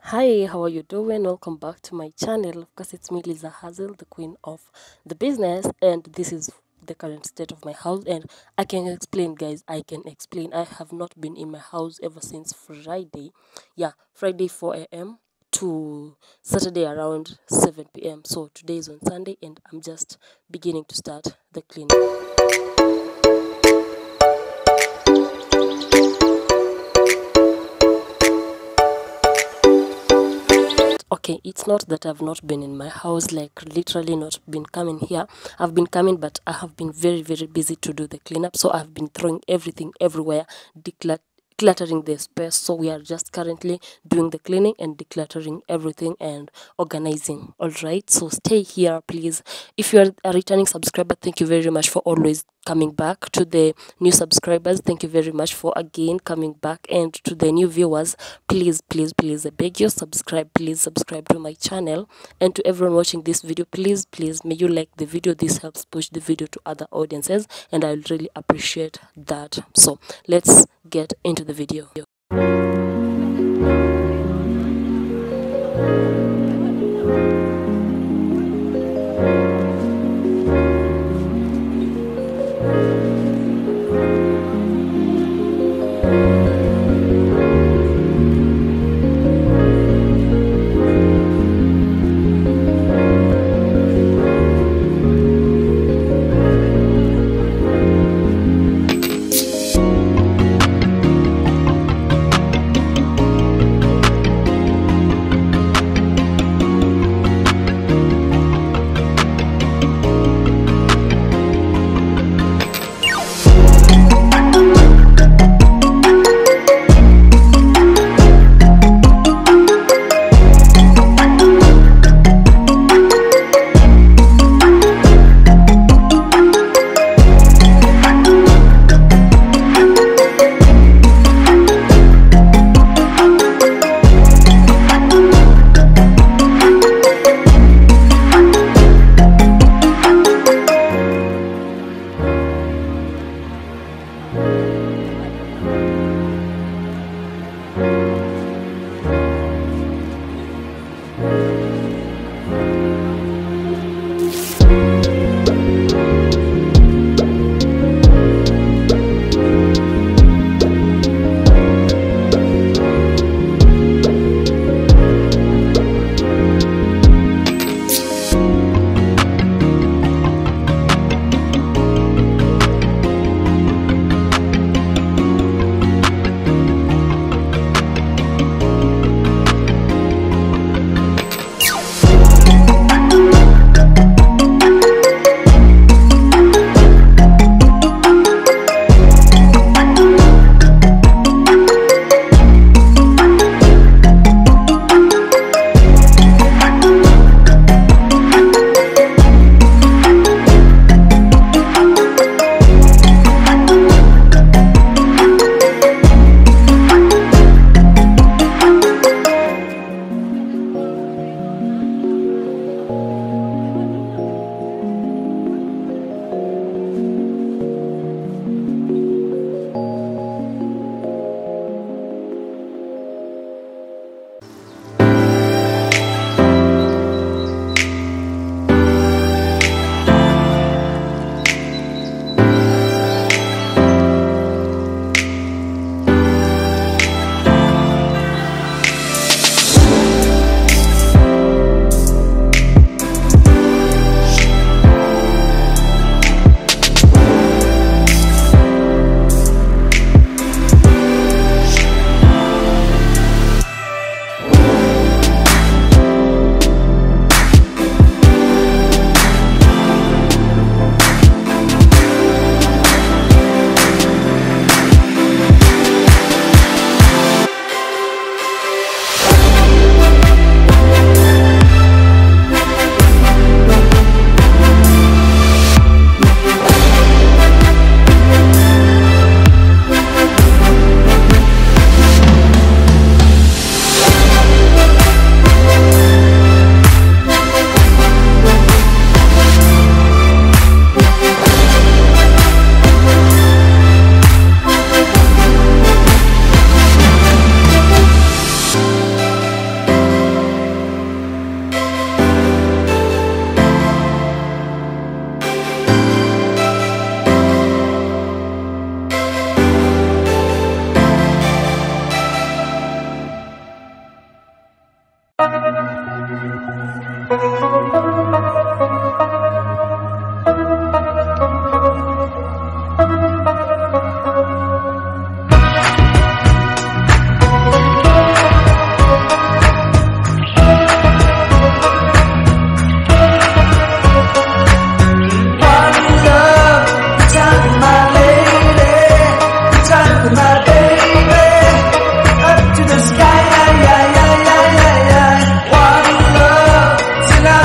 Hi, how are you doing? Welcome back to my channel. Of course, it's me, Lisa Hazel, the queen of the business, and this is the current state of my house. And I can explain, guys. I can explain. I have not been in my house ever since Friday. Yeah, Friday 4 a.m. to Saturday around 7 p.m. So today is on Sunday, and I'm just beginning to start the cleaning. Okay, it's not that I've not been in my house, like literally not been coming here. I've been coming, but I have been very busy to do the cleanup, so I've been throwing everything everywhere, decluttering the space. So we are just currently doing the cleaning and decluttering everything and organizing. All right, so stay here, please. If you are a returning subscriber, thank you very much for always coming back. To the new subscribers, thank you very much for again coming back. And to the new viewers, please, I beg you, subscribe. Please subscribe to my channel. And to everyone watching this video, please, may you like the video. This helps push the video to other audiences, and I really appreciate that. So let's get into the video. One love till I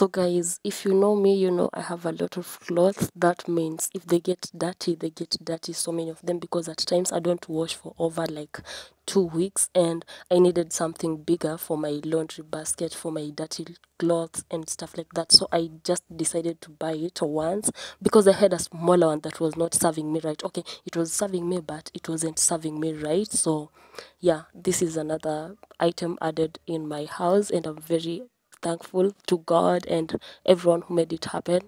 So guys, if you know me, you know I have a lot of clothes. That means if they get dirty, they get dirty, so many of them, because at times I don't wash for over like 2 weeks, and I needed something bigger for my laundry basket, for my dirty clothes and stuff like that. So I just decided to buy it once, because I had a smaller one that was not serving me right. Okay, it was serving me, but it wasn't serving me right. So yeah, this is another item added in my house, and I'm very thankful to God and everyone who made it happen.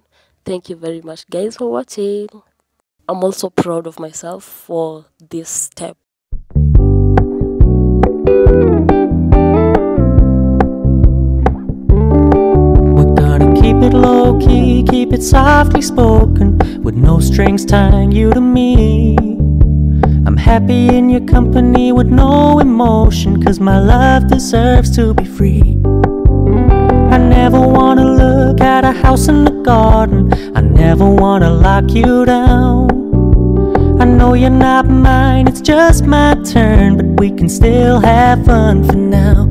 Thank you very much, guys, for watching. I'm also proud of myself for this step. We're gonna keep it low key, keep it softly spoken, with no strings tying you to me. I'm happy in your company with no emotion, 'cause my love deserves to be free. I never wanna look at a house in the garden, I never wanna lock you down. I know you're not mine, it's just my turn, but we can still have fun for now.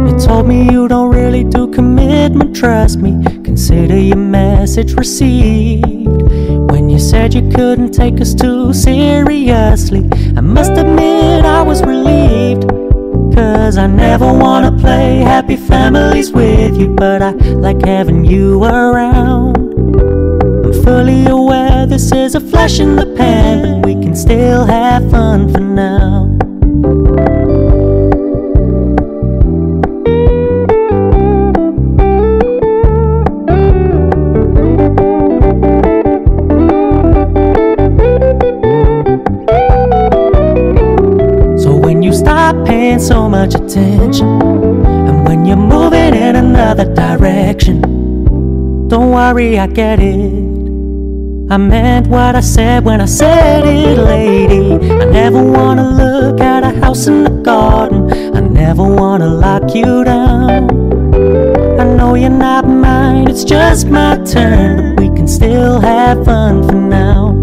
You told me you don't really do commitment, trust me, consider your message received. When you said you couldn't take us too seriously, I must admit I was relieved, 'cause I never wanna play happy families with you, but I like having you around. I'm fully aware this is a flash in the pan, but we can still have fun for now. Paying so much attention, and when you're moving in another direction, don't worry, I get it. I meant what I said when I said it, lady. I never wanna look at a house in the garden, I never wanna lock you down. I know you're not mine, it's just my turn, but we can still have fun for now.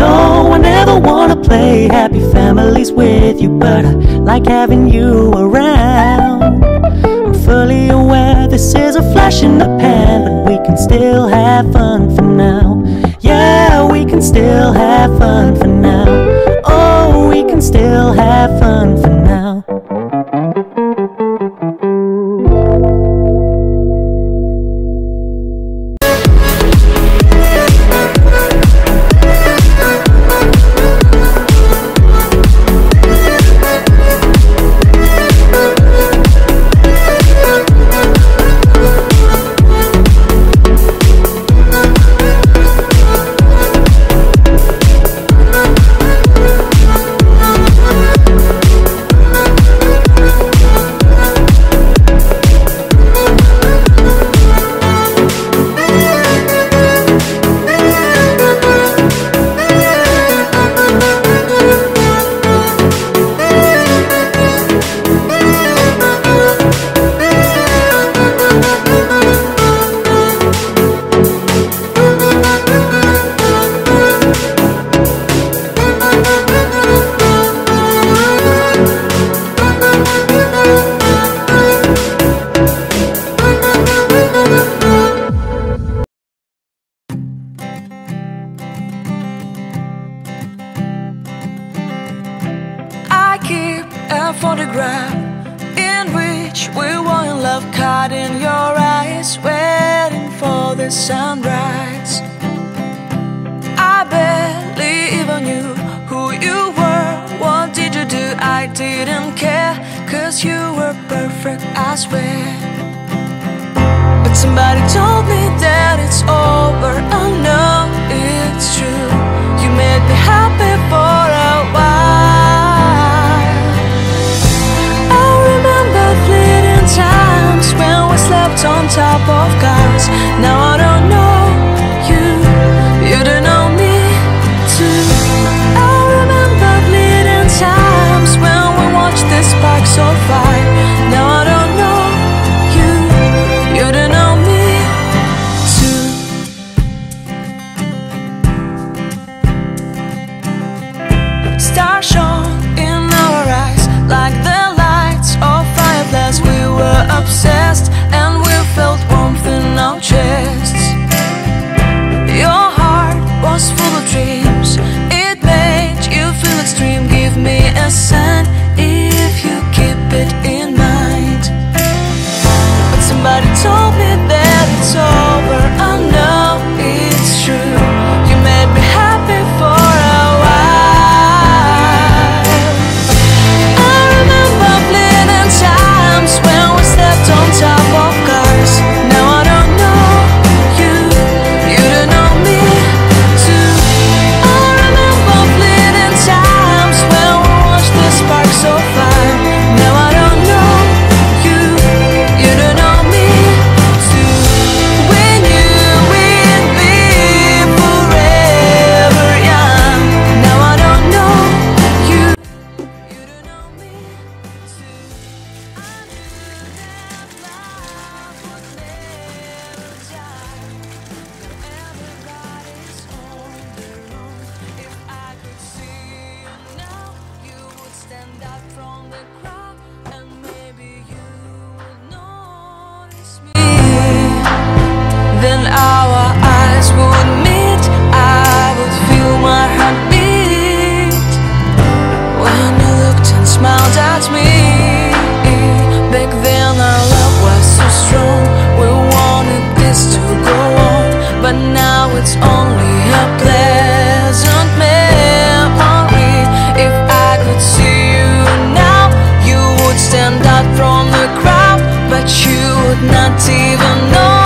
No, I never wanna play happy families with you, but I like having you around. I'm fully aware this is a flash in the pan, but we can still have fun for now. Yeah, we can still have fun for now. Oh, we can still have fun for now. Photograph in which we were in love, caught in your eyes, waiting for the sunrise. I barely even knew who you were. What did you do? I didn't care, 'cause you were perfect, I swear. But somebody told me that it's over. I know it's true. You made me happy for a while. Times when we slept on top of cars. Now I don't know you, you don't know me too. I remember bleeding times when we watched the sparks so fire. Now I don't know you, you don't know me too. Stars shone obsessed, and we felt warmth in our chests. Your heart was full of dreams, it made you feel extreme. Give me a sign if you keep it in mind. But somebody told me that it's over. I know it's true. You made me happy for a while. I remember fleeting times when we stepped on top of cars. Now I don't know you, you don't know me too. I remember fleeting times when we watched the spark so far. Now I don't know you, you don't know me too. We knew we'd be forever young. Now I don't know you, you don't know me too. I knew that love would never die. Now everybody's on their own. If I could see you now, you would stand out from the crowd, and maybe you would notice me. Then our eyes would meet, I would feel my heart beat when you looked and smiled at me. Back then our love was so strong, we wanted this to go on, but now it's only a pleasant memory. If I could see you now, you would stand out from the crowd, but you would not even know